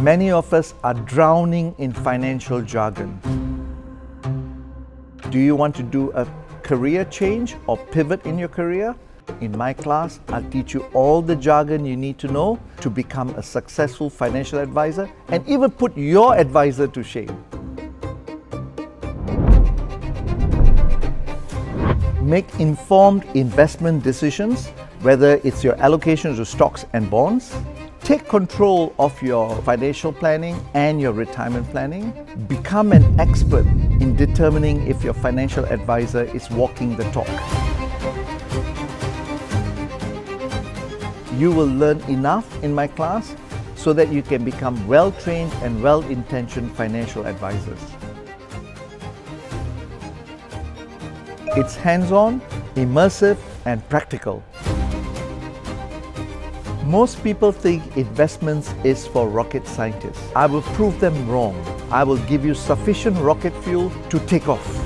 Many of us are drowning in financial jargon. Do you want to do a career change or pivot in your career? In my class, I'll teach you all the jargon you need to know to become a successful financial advisor and even put your advisor to shame. Make informed investment decisions, whether it's your allocations to stocks and bonds. Take control of your financial planning and your retirement planning. Become an expert in determining if your financial advisor is walking the talk. You will learn enough in my class so that you can become well-trained and well-intentioned financial advisors. It's hands-on, immersive, and practical. Most people think investments is for rocket scientists. I will prove them wrong. I will give you sufficient rocket fuel to take off.